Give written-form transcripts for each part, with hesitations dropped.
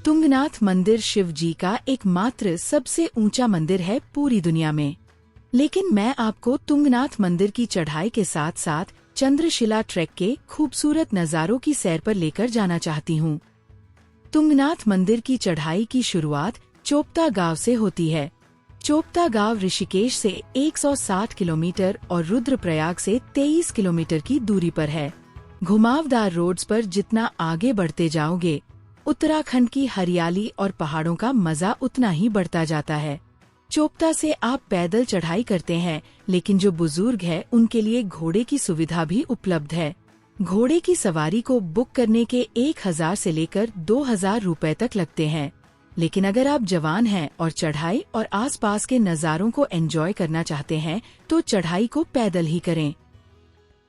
तुंगनाथ मंदिर शिव जी का एकमात्र सबसे ऊंचा मंदिर है पूरी दुनिया में। लेकिन मैं आपको तुंगनाथ मंदिर की चढ़ाई के साथ साथ चंद्रशिला ट्रैक के खूबसूरत नज़ारों की सैर पर लेकर जाना चाहती हूँ। तुंगनाथ मंदिर की चढ़ाई की शुरुआत चोपता गांव से होती है। चोपता गांव ऋषिकेश से 160 किलोमीटर और रुद्रप्रयाग से 23 किलोमीटर की दूरी पर है। घुमावदार रोड्स पर जितना आगे बढ़ते जाओगे, उत्तराखंड की हरियाली और पहाड़ों का मजा उतना ही बढ़ता जाता है। चोपता से आप पैदल चढ़ाई करते हैं, लेकिन जो बुजुर्ग है उनके लिए घोड़े की सुविधा भी उपलब्ध है। घोड़े की सवारी को बुक करने के 1000 से लेकर 2000 रुपए तक लगते हैं। लेकिन अगर आप जवान हैं और चढ़ाई और आसपास के नज़ारों को एंजॉय करना चाहते हैं तो चढ़ाई को पैदल ही करें।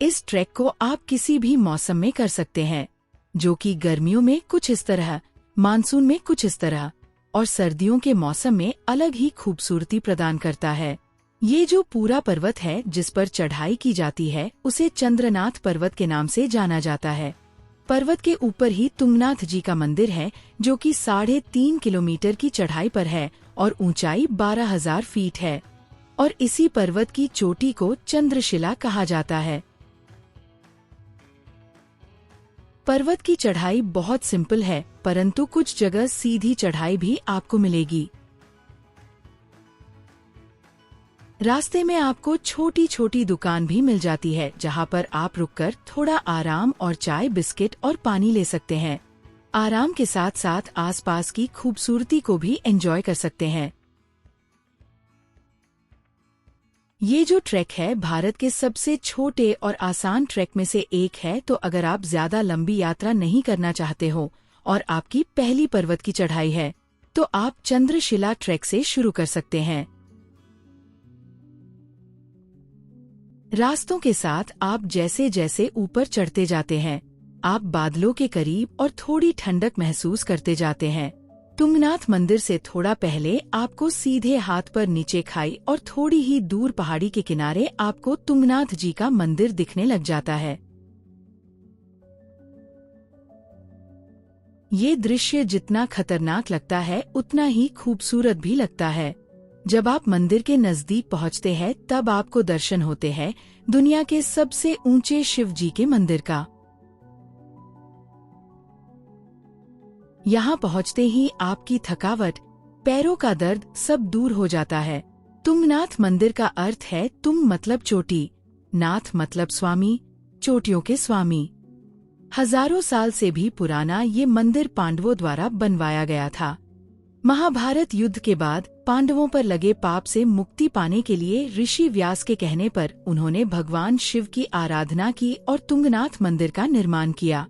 इस ट्रैक को आप किसी भी मौसम में कर सकते हैं, जो कि गर्मियों में कुछ इस तरह, मानसून में कुछ इस तरह और सर्दियों के मौसम में अलग ही खूबसूरती प्रदान करता है। ये जो पूरा पर्वत है जिस पर चढ़ाई की जाती है उसे चंद्रनाथ पर्वत के नाम से जाना जाता है। पर्वत के ऊपर ही तुंगनाथ जी का मंदिर है, जो कि 3.5 किलोमीटर की चढ़ाई पर है और ऊंचाई 12,000 फीट है और इसी पर्वत की चोटी को चंद्रशिला कहा जाता है। पर्वत की चढ़ाई बहुत सिंपल है, परंतु कुछ जगह सीधी चढ़ाई भी आपको मिलेगी। रास्ते में आपको छोटी छोटी दुकान भी मिल जाती है, जहां पर आप रुककर थोड़ा आराम और चाय, बिस्किट और पानी ले सकते हैं। आराम के साथ साथ आसपास की खूबसूरती को भी एंजॉय कर सकते हैं। ये जो ट्रैक है भारत के सबसे छोटे और आसान ट्रैक में से एक है, तो अगर आप ज्यादा लंबी यात्रा नहीं करना चाहते हो और आपकी पहली पर्वत की चढ़ाई है, तो आप चंद्रशिला ट्रैक से शुरू कर सकते हैं। रास्तों के साथ आप जैसे जैसे ऊपर चढ़ते जाते हैं, आप बादलों के करीब और थोड़ी ठंडक महसूस करते जाते हैं। तुंगनाथ मंदिर से थोड़ा पहले आपको सीधे हाथ पर नीचे खाई और थोड़ी ही दूर पहाड़ी के किनारे आपको तुंगनाथ जी का मंदिर दिखने लग जाता है। ये दृश्य जितना खतरनाक लगता है उतना ही खूबसूरत भी लगता है। जब आप मंदिर के नजदीक पहुंचते हैं तब आपको दर्शन होते हैं दुनिया के सबसे ऊंचे शिव जी के मंदिर का। यहाँ पहुँचते ही आपकी थकावट, पैरों का दर्द सब दूर हो जाता है। तुंगनाथ मंदिर का अर्थ है तुंग मतलब चोटी, नाथ मतलब स्वामी, चोटियों के स्वामी। हजारों साल से भी पुराना ये मंदिर पांडवों द्वारा बनवाया गया था। महाभारत युद्ध के बाद पांडवों पर लगे पाप से मुक्ति पाने के लिए ऋषि व्यास के कहने पर उन्होंने भगवान शिव की आराधना की और तुंगनाथ मंदिर का निर्माण किया।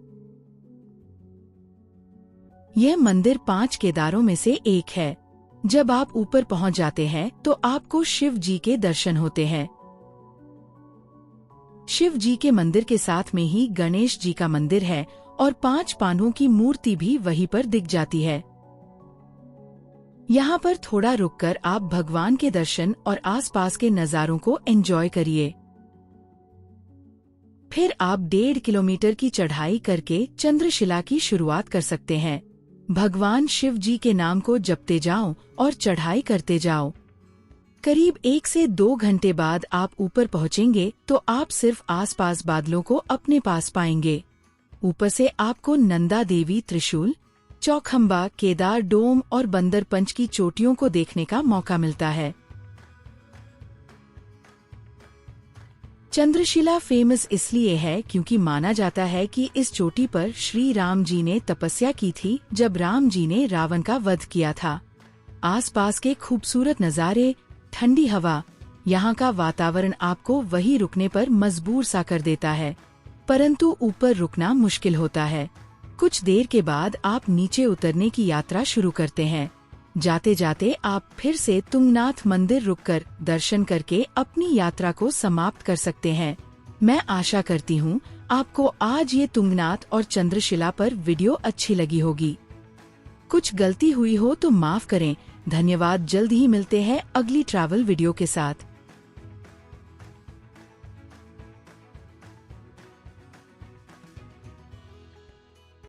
यह मंदिर 5 केदारों में से एक है। जब आप ऊपर पहुंच जाते हैं तो आपको शिव जी के दर्शन होते हैं। शिव जी के मंदिर के साथ में ही गणेश जी का मंदिर है और 5 पांडवों की मूर्ति भी वहीं पर दिख जाती है। यहाँ पर थोड़ा रुककर आप भगवान के दर्शन और आसपास के नज़ारों को एंजॉय करिए। फिर आप 1.5 किलोमीटर की चढ़ाई करके चंद्रशिला की शुरुआत कर सकते हैं। भगवान शिव जी के नाम को जपते जाओ और चढ़ाई करते जाओ। करीब 1 से 2 घंटे बाद आप ऊपर पहुंचेंगे तो आप सिर्फ आसपास बादलों को अपने पास पाएंगे। ऊपर से आपको नंदा देवी, त्रिशूल, चौखंबा, केदार डोम और बंदरपंच की चोटियों को देखने का मौका मिलता है। चंद्रशिला फेमस इसलिए है क्योंकि माना जाता है कि इस चोटी पर श्री राम जी ने तपस्या की थी जब राम जी ने रावण का वध किया था। आसपास के खूबसूरत नज़ारे, ठंडी हवा, यहाँ का वातावरण आपको वहीं रुकने पर मजबूर सा कर देता है, परंतु ऊपर रुकना मुश्किल होता है। कुछ देर के बाद आप नीचे उतरने की यात्रा शुरू करते हैं। जाते जाते आप फिर से तुंगनाथ मंदिर रुककर दर्शन करके अपनी यात्रा को समाप्त कर सकते हैं। मैं आशा करती हूँ आपको आज ये तुंगनाथ और चंद्रशिला पर वीडियो अच्छी लगी होगी। कुछ गलती हुई हो तो माफ करें। धन्यवाद। जल्द ही मिलते हैं अगली ट्रैवल वीडियो के साथ।